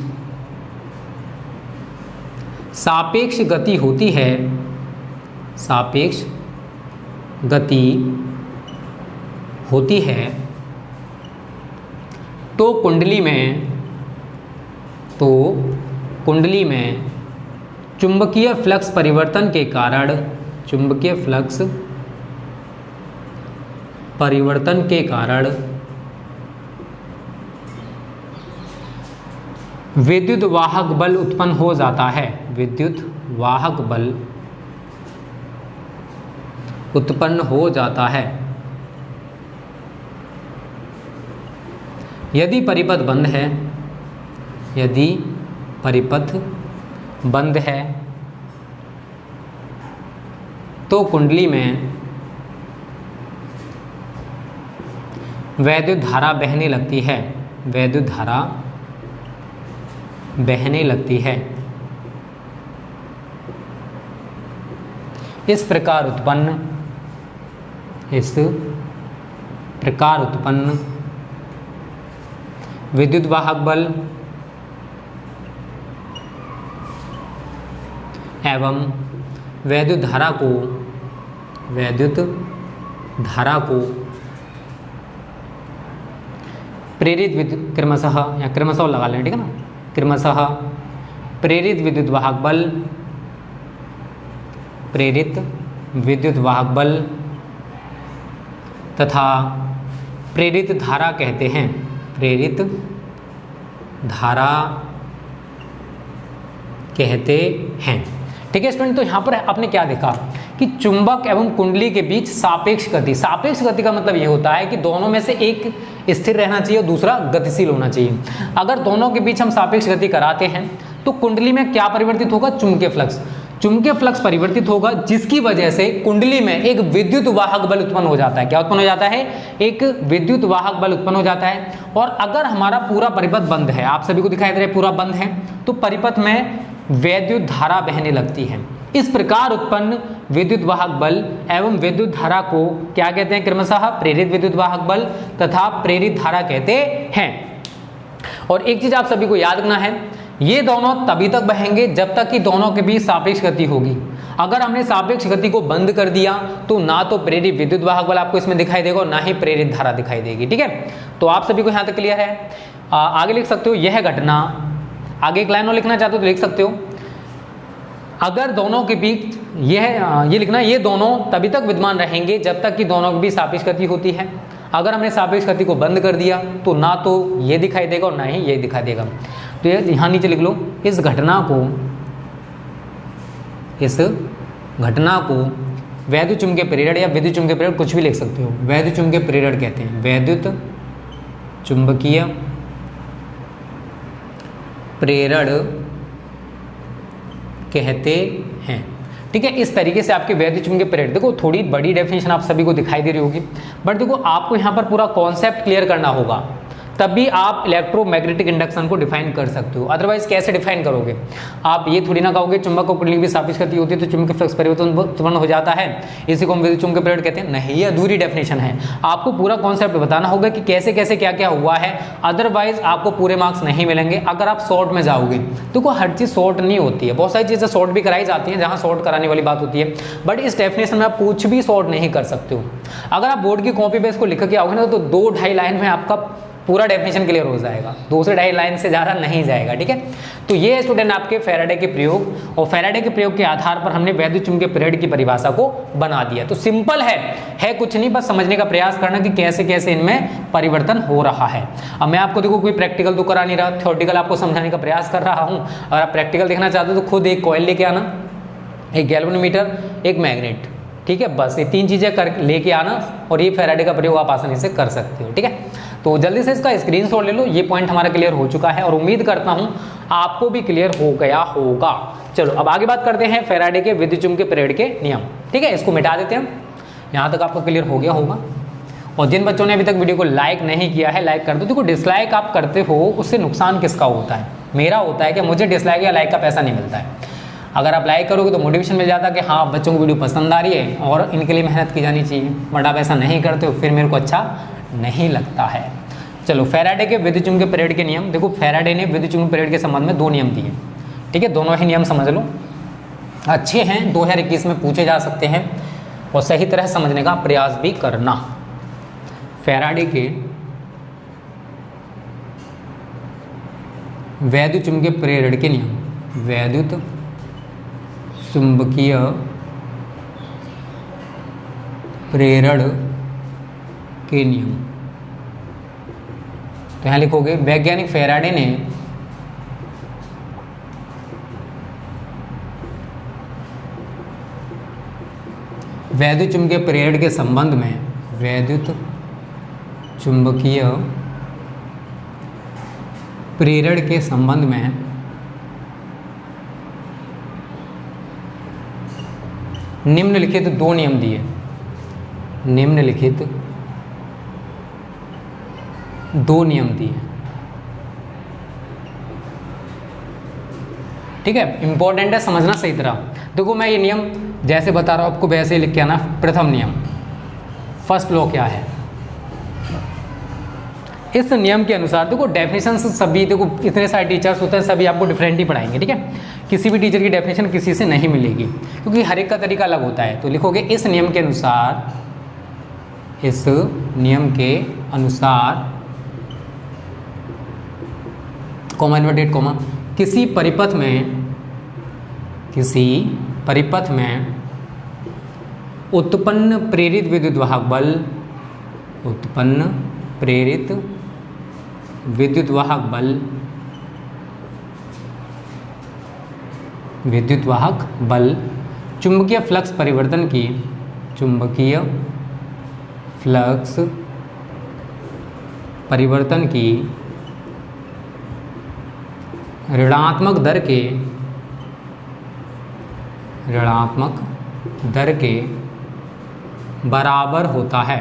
सापेक्ष गति होती है, सापेक्ष गति होती है, तो कुंडली में चुंबकीय फ्लक्स परिवर्तन के कारण, चुंबकीय फ्लक्स परिवर्तन के कारण विद्युत वाहक बल उत्पन्न हो जाता है, विद्युत वाहक बल उत्पन्न हो जाता है। यदि परिपथ बंद है, यदि परिपथ बंद है तो कुंडली में वैद्युत धारा बहने लगती है, वैद्युत धारा बहने लगती है। इस प्रकार उत्पन्न विद्युत वाहक बल एवं वैद्युत धारा को प्रेरित विद्युत क्रमशः, या क्रमशः लगा लें, ठीक है ना, क्रमशः प्रेरित विद्युत वाहक बल, प्रेरित विद्युत वाहक बल तथा प्रेरित धारा कहते हैं, प्रेरित धारा कहते हैं। ठीक है स्टूडेंट, तो यहाँ पर आपने क्या देखा कि चुंबक एवं कुंडली के बीच सापेक्ष गति, सापेक्ष गति का मतलब ये होता है कि दोनों में से एक स्थिर रहना चाहिए और दूसरा गतिशील होना चाहिए। अगर दोनों के बीच हम सापेक्ष गति कराते हैं तो कुंडली में क्या परिवर्तित होगा, चुंबकीय फ्लक्स, चुंबकीय फ्लक्स परिवर्तित होगा, जिसकी वजह से कुंडली में एक विद्युत वाहक बल उत्पन्न हो जाता है। क्या उत्पन्न हो जाता है, एक विद्युत वाहक बल उत्पन्न हो जाता है। और अगर हमारा पूरा परिपथ बंद है, आप सभी को दिखाई दे रहा है पूरा बंद है, तो परिपथ में वैद्युत धारा बहने लगती है। इस प्रकार उत्पन्न विद्युत वाहक बल एवं विद्युत धारा को क्या कहते हैं, क्रमशः प्रेरित विद्युत वाहक बल तथा प्रेरित धारा कहते हैं। और एक चीज आप सभी को याद रखना है, ये दोनों तभी तक बहेंगे जब तक कि दोनों के बीच सापेक्ष गति होगी। अगर हमने सापेक्ष गति को बंद कर दिया तो ना तो प्रेरित विद्युत वाहक बल आपको इसमें दिखाई देगा और ना ही प्रेरित धारा दिखाई देगी। ठीक है, तो आप सभी को यहाँ तक क्लियर है। आगे लिख सकते हो, यह घटना, आगे एक लाइन और लिखना चाहते हो तो लिख सकते हो, अगर दोनों के बीच ये लिखना, ये दोनों तभी तक विद्यमान रहेंगे जब तक कि दोनों के बीच सापेक्ष गति होती है। अगर हमने सापेक्ष गति को बंद कर दिया तो ना तो ये दिखाई देगा और ना ही ये दिखाई देगा। तो ये यहाँ नीचे लिख लो, इस घटना को वैद्युत चुंबकीय प्रेरण या विद्युत चुंबकीय प्रेरण, कुछ भी लिख सकते हो, वैद्युत चुंबकीय प्रेरण कहते हैं, वैद्युत चुंबकीय प्रेरण कहते हैं। ठीक है, इस तरीके से आपके वैद्युत चुंबकीय प्रेरण, देखो थोड़ी बड़ी डेफिनेशन आप सभी को दिखाई दे रही होगी, बट देखो आपको यहाँ पर पूरा कॉन्सेप्ट क्लियर करना होगा, तभी आप इलेक्ट्रोमैग्नेटिक इंडक्शन को डिफाइन कर सकते हो। अदरवाइज कैसे डिफाइन करोगे, आप ये थोड़ी ना कहोगे चुंबक और कुंडली की सापेक्ष गति होती है तो चुंबकीय फ्लक्स परिवर्तन उत्पन्न हो जाता है, इसी को हम विद्युत चुंबकीय प्रेरण कहते हैं। नहीं, ये अधूरी डेफिनेशन है, आपको पूरा कॉन्सेप्ट बताना होगा कि कैसे कैसे क्या क्या हुआ है, अदरवाइज आपको पूरे मार्क्स नहीं मिलेंगे। अगर आप शॉर्ट में जाओगे तो कोई हर चीज़ शॉर्ट नहीं होती है, बहुत सारी चीज़ें शॉर्ट भी कराई जाती हैं जहाँ शॉर्ट कराने वाली बात होती है, बट इस डेफिनेशन में आप कुछ भी शॉर्ट नहीं कर सकते हो। अगर आप बोर्ड की कॉपी पे इसको लिख के आओगे ना तो 2-2.5 लाइन में आपका पूरा डेफिनेशन क्लियर हो जाएगा, 2 से 2.5 लाइन से ज़्यादा नहीं जाएगा। ठीक है, तो ये स्टूडेंट आपके फैराडे के प्रयोग, और फैराडे के प्रयोग के आधार पर हमने वैद्युत चुंबकीय प्रेरण की परिभाषा को बना दिया। तो सिंपल है कुछ नहीं, बस समझने का प्रयास करना कि कैसे कैसे इनमें परिवर्तन हो रहा है। अब मैं आपको देखो कोई प्रैक्टिकल तो करा नहीं रहा, थ्योरेटिकल आपको समझाने का प्रयास कर रहा हूँ। अगर आप प्रैक्टिकल देखना चाहते हो तो खुद एक कॉइल लेके आना, एक गैल्वेनोमीटर, एक मैग्नेट, ठीक है, बस ये 3 चीज़ें कर लेके आना और ये फैराडे का प्रयोग आप आसानी से कर सकते हो। ठीक है, तो जल्दी से इसका स्क्रीनशॉट ले लो, ये पॉइंट हमारा क्लियर हो चुका है और उम्मीद करता हूँ आपको भी क्लियर हो गया होगा। चलो अब आगे बात करते हैं फैराडे के विद्युत चुंबकीय प्रेरण के नियम। ठीक है, इसको मिटा देते हैं। यहाँ तक आपको क्लियर हो गया होगा। और जिन बच्चों ने अभी तक वीडियो को लाइक नहीं किया है, लाइक कर दो। देखो डिसलाइक आप करते हो उससे नुकसान किसका होता है? मेरा होता है कि मुझे डिसलाइक या लाइक का पैसा नहीं मिलता है। अगर आप लाइक करोगे तो मोटिवेशन मिल जाता है कि हाँ बच्चों को वीडियो पसंद आ रही है और इनके लिए मेहनत की जानी चाहिए। बट आप ऐसा नहीं करते हो, फिर मेरे को अच्छा नहीं लगता है। चलो, फैराडे के विद्युत चुंबकीय प्रेरण के नियम। देखो फैराडे ने विद्युत चुंबकीय प्रेरण के संबंध में 2 नियम दिए, ठीक है। दोनों ही नियम समझ लो, अच्छे हैं, 2021 में पूछे जा सकते हैं और सही तरह समझने का प्रयास भी करना। फैराडे के वैद्युत चुंबकीय प्रेरण के नियम, वैद्युत चुंबकीय प्रेरण के नियम। तो यहाँ लिखोगे वैज्ञानिक फैराडे ने वैद्युत चुंबकीय प्रेरण के संबंध में, वैद्युत चुंबकीय प्रेरण के संबंध में निम्नलिखित 2 नियम दिए। निम्नलिखित 2 नियम दिए, ठीक है। इंपॉर्टेंट है, समझना सही तरह। देखो मैं ये नियम जैसे बता रहा हूँ आपको वैसे ही लिख के आना। प्रथम नियम, फर्स्ट लॉ क्या है? इस नियम के अनुसार देखो डेफिनेशन सभी, देखो इतने सारे टीचर्स होते हैं, सभी आपको डिफरेंट ही पढ़ाएंगे, ठीक है। किसी भी टीचर की डेफिनेशन किसी से नहीं मिलेगी क्योंकि हर एक का तरीका अलग होता है। तो लिखोगे इस नियम के अनुसार, इस नियम के अनुसार कॉमा इन्वर्टेड कॉमा, किसी परिपथ में उत्पन्न प्रेरित विद्युत वाहक बल, उत्पन्न प्रेरित विद्युत वाहक बल चुंबकीय फ्लक्स परिवर्तन की, चुंबकीय फ्लक्स परिवर्तन की ऋणात्मक दर के बराबर होता है,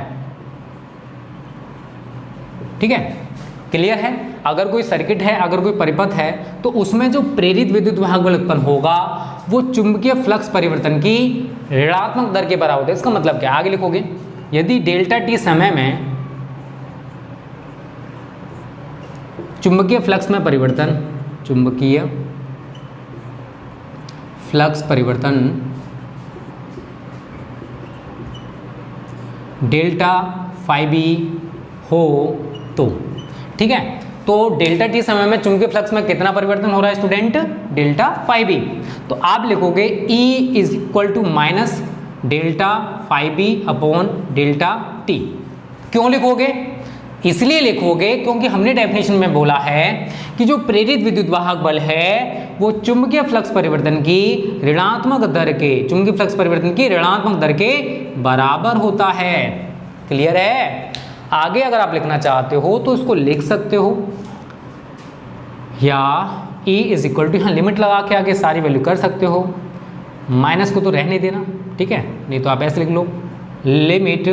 ठीक है। क्लियर है? अगर कोई सर्किट है, अगर कोई परिपथ है, तो उसमें जो प्रेरित विद्युत वाहक बल उत्पन्न होगा वो चुंबकीय फ्लक्स परिवर्तन की ऋणात्मक दर के बराबर होता है। इसका मतलब क्या? आगे लिखोगे यदि डेल्टा टी समय में चुंबकीय फ्लक्स में परिवर्तन, चुंबकीय फ्लक्स परिवर्तन डेल्टा फाई बी हो तो, ठीक है। तो डेल्टा टी समय में चुंबकीय फ्लक्स में कितना परिवर्तन हो रहा है स्टूडेंट? Delta phi B. तो आप लिखोगे E is equal to minus delta phi B upon delta T. क्यों लिखोगे? इसलिए लिखोगे क्योंकि हमने डेफिनेशन में बोला है कि जो प्रेरित विद्युत वाहक बल है वो चुंबकीय फ्लक्स परिवर्तन की ऋणात्मक दर के, चुंबकीय फ्लक्स परिवर्तन की ऋणात्मक दर के बराबर होता है। क्लियर है? आगे अगर आप लिखना चाहते हो तो इसको लिख सकते हो, या E इज इक्वल टू, यहाँ लिमिट लगा के आगे सारी वैल्यू कर सकते हो। माइनस को तो रहने देना, ठीक है, नहीं तो आप ऐसे लिख लो limit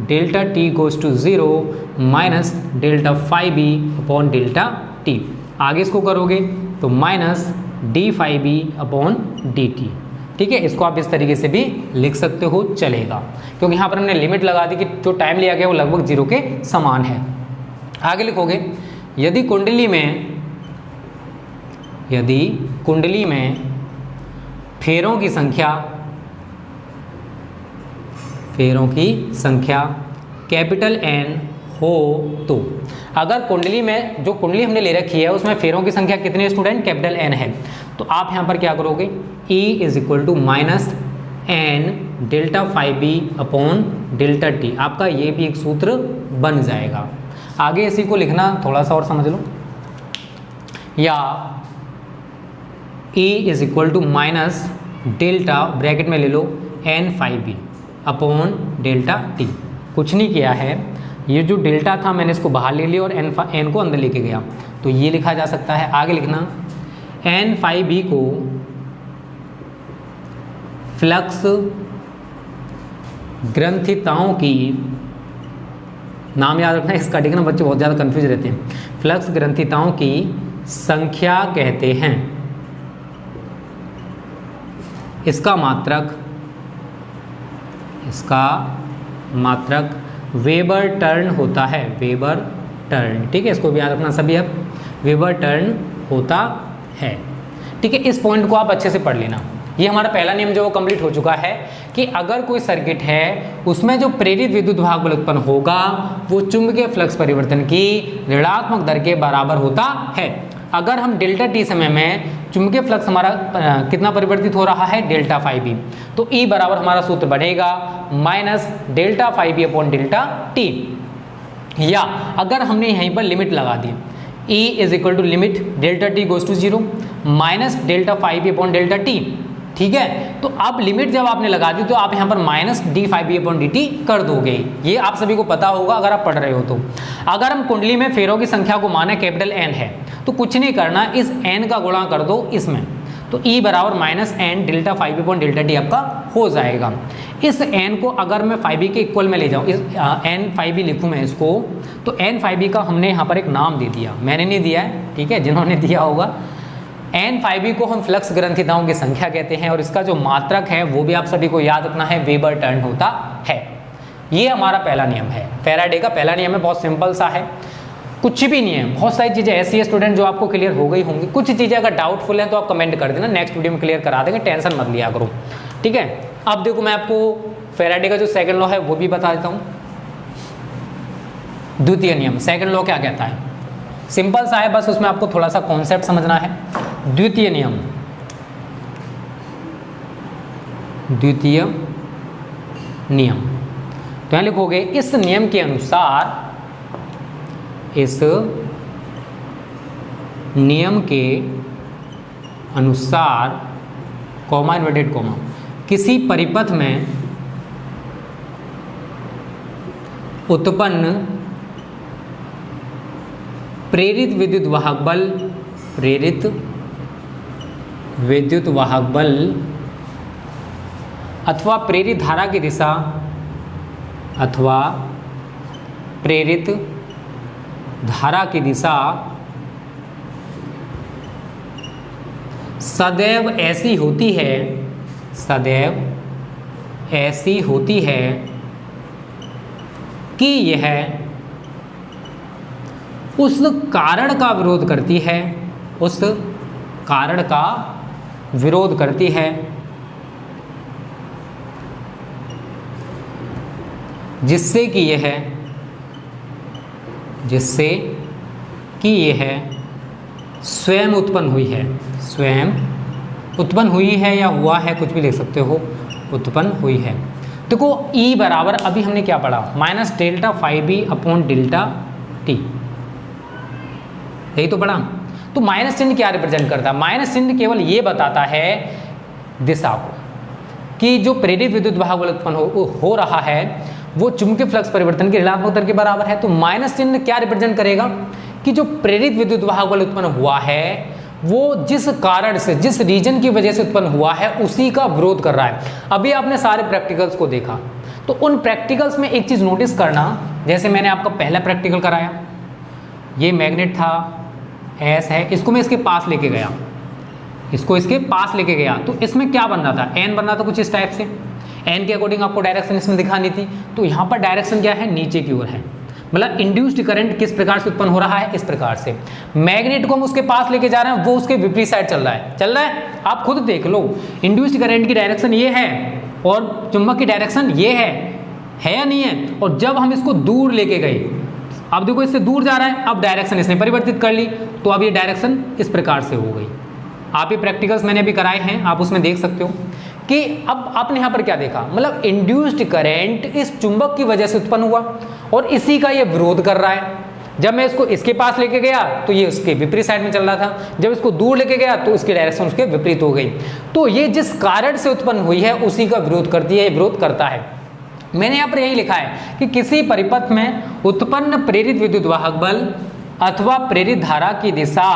delta t goes to 0 minus delta phi B upon delta t. आगे इसको करोगे तो minus D phi B upon D t, ठीक है। इसको आप इस तरीके से भी लिख सकते हो, चलेगा, क्योंकि यहाँ पर हमने लिमिट लगा दी कि जो टाइम लिया गया वो लगभग 0 के समान है। आगे लिखोगे यदि कुंडली में फेरों की संख्या कैपिटल N हो तो, अगर कुंडली में, जो कुंडली हमने ले रखी है उसमें फेरों की संख्या कितनी स्टूडेंट? कैपिटल N है। तो आप यहाँ पर क्या करोगे? E is equal to minus N delta phi B upon delta T. आपका ये भी एक सूत्र बन जाएगा। आगे इसी को लिखना थोड़ा सा और समझ लो, या E is equal to minus delta bracket में ले लो N phi B upon delta T. कुछ नहीं किया है, ये जो डेल्टा था मैंने इसको बाहर ले लिया और N को अंदर लेके गया, तो ये लिखा जा सकता है। आगे लिखना N फाई बी को फ्लक्स ग्रंथिताओं की, नाम याद रखना इसका, ठीक है ना, बच्चे बहुत ज़्यादा कंफ्यूज रहते हैं। फ्लक्स ग्रंथिताओं की संख्या कहते हैं। इसका मात्रक वेबर टर्न होता है, वेबर टर्न, ठीक है, इसको भी याद रखना सभी, अब वेबर टर्न होता है, ठीक है। इस पॉइंट को आप अच्छे से पढ़ लेना। ये हमारा पहला नियम जो वो कंप्लीट हो चुका है कि अगर कोई सर्किट है उसमें जो प्रेरित विद्युत वाहक बल उत्पन्न होगा वो चुंबकीय फ्लक्स परिवर्तन की ऋणात्मक दर के बराबर होता है। अगर हम डेल्टा टी समय में चुंबकीय फ्लक्स हमारा कितना परिवर्तित हो रहा है, डेल्टा फाई बी, तो ई बराबर हमारा सूत्र बढ़ेगा minus delta phi B upon delta t. या अगर हमने यहीं पर लिमिट लगा दी, e is equal to limit delta t goes to 0 minus delta phi B upon delta t, ठीक है। तो अब लिमिट जब आपने लगा दी तो आप यहाँ पर minus D phi B upon D T कर दोगे। ये आप सभी को पता होगा अगर आप पढ़ रहे हो तो। अगर हम कुंडली में फेरों की संख्या को माने कैपिटल एन है तो कुछ नहीं करना, इस एन का गुणा कर दो इसमें, तो ई बराबर minus N delta phi B upon delta T आपका हो जाएगा। इस एन को अगर मैं फाई बी के इक्वल में ले जाऊँ, इस एन फाई बी लिखूँ मैं इसको, तो एन फाई बी का हमने यहाँ पर एक नाम दे दिया, मैंने नहीं दिया है, ठीक है, जिन्होंने दिया होगा। एन फाई बी को हम फ्लक्स ग्रंथिताओं की संख्या कहते हैं और इसका जो मात्रक है वो भी आप सभी को याद रखना है, वेबर टर्न होता है। ये हमारा पहला नियम है, फैराडे का पहला नियम है, बहुत सिंपल सा है, कुछ भी नहीं है। बहुत सारी चीज़ें ऐसी है स्टूडेंट जो आपको क्लियर हो गई होंगी, कुछ चीज़ें अगर डाउटफुल हैं तो आप कमेंट कर देना, नेक्स्ट वीडियो में क्लियर करा देंगे, टेंशन मत लिया करो, ठीक है। अब देखो मैं आपको फैराडे का जो सेकंड लॉ है वो भी बता देता हूँ। द्वितीय नियम, सेकंड लॉ क्या कहता है, सिंपल सा है, बस उसमें आपको थोड़ा सा कॉन्सेप्ट समझना है। द्वितीय नियम, द्वितीय नियम, तो यहां लिखोगे इस नियम के अनुसार, इस नियम के अनुसार, कॉमा इन्वर्टेड कॉमा, किसी परिपथ में उत्पन्न प्रेरित विद्युत वाहक बल, प्रेरित विद्युत वाहक बल अथवा प्रेरित धारा की दिशा, अथवा प्रेरित धारा की दिशा सदैव ऐसी होती है, सदैव ऐसी होती है कि यह उस कारण का विरोध करती है, उस कारण का विरोध करती है जिससे कि यह स्वयं उत्पन्न हुई है, स्वयं उत्पन्न हुई है या हुआ है, कुछ भी लिख सकते हो, उत्पन्न हुई है। देखो E बराबर अभी हमने क्या पढ़ा, minus delta phi B upon delta T, यही तो पढ़ा। तो माइनस चिन्ह क्या रिप्रेजेंट करता है, माइनस चिन्ह केवल ये बताता है दिशा को, कि जो प्रेरित विद्युत वाहक बल उत्पन्न हो रहा है वो चुंबकीय फ्लक्स परिवर्तन की ऋणात्मक दर के बराबर है। तो माइनस चिन्ह क्या रिप्रेजेंट करेगा कि जो प्रेरित विद्युत वाहक बल उत्पन्न हुआ है वो जिस कारण से, जिस रीजन की वजह से उत्पन्न हुआ है उसी का विरोध कर रहा है। अभी आपने सारे प्रैक्टिकल्स को देखा, तो उन प्रैक्टिकल्स में एक चीज़ नोटिस करना, जैसे मैंने आपका पहला प्रैक्टिकल कराया, ये मैग्नेट था, एस है, इसको मैं इसके पास लेके गया, इसको इसके पास लेके गया, तो इसमें क्या बन रहा था, एन बन रहा था कुछ इस टाइप से, एन के अकॉर्डिंग आपको डायरेक्शन इसमें दिखानी थी। तो यहाँ पर डायरेक्शन क्या है, नीचे की ओर है, मतलब इंड्यूस्ड करंट किस प्रकार से उत्पन्न हो रहा है, इस प्रकार से। मैग्नेट को हम उसके पास लेके जा रहे हैं, वो उसके विपरीत साइड चल रहा है, आप खुद देख लो, इंड्यूस्ड करंट की डायरेक्शन ये है और चुंबक की डायरेक्शन ये है या नहीं है। और जब हम इसको दूर लेके गए, अब देखो इससे दूर जा रहा है, अब डायरेक्शन इसने परिवर्तित कर ली, तो अब ये डायरेक्शन इस प्रकार से हो गई। आप ये प्रैक्टिकल्स मैंने अभी कराए हैं, आप उसमें देख सकते हो कि अब आपने यहाँ पर क्या देखा, मतलब इंड्यूस्ड करंट इस चुंबक की वजह से उत्पन्न हुआ और इसी का ये विरोध कर रहा है। जब मैं इसको इसके पास लेके गया तो ये उसके विपरीत साइड में चल रहा था, जब इसको दूर लेके गया तो इसकी डायरेक्शन उसके विपरीत हो गई। तो ये जिस कारण से उत्पन्न हुई है उसी का विरोध करती है, ये विरोध करता है। मैंने यहाँ पर यही लिखा है कि किसी परिपथ में उत्पन्न प्रेरित विद्युत वाहक बल अथवा प्रेरित धारा की दिशा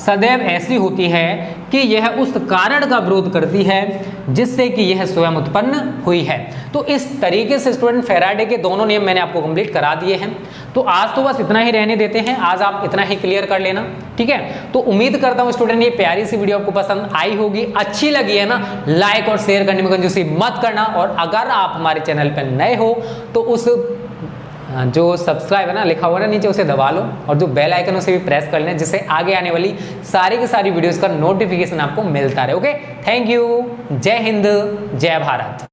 सदैव ऐसी होती है कि यह उस कारण का विरोध करती है जिससे कि यह स्वयं उत्पन्न हुई है। तो इस तरीके से स्टूडेंट फैराडे के दोनों नियम मैंने आपको कंप्लीट करा दिए हैं। तो आज तो बस इतना ही रहने देते हैं, आज आप इतना ही क्लियर कर लेना, ठीक है। तो उम्मीद करता हूं स्टूडेंट ये प्यारी सी वीडियो आपको पसंद आई होगी, अच्छी लगी है ना, लाइक और शेयर करने में कंजूसी मत करना। और अगर आप हमारे चैनल पर नए हो तो उस जो सब्सक्राइब है ना लिखा हुआ है ना नीचे, उसे दबा लो और जो बेल आइकन उसे भी प्रेस कर लें, जिससे आगे आने वाली सारी की सारी वीडियोस का नोटिफिकेशन आपको मिलता रहे। ओके, थैंक यू, जय हिंद, जय भारत।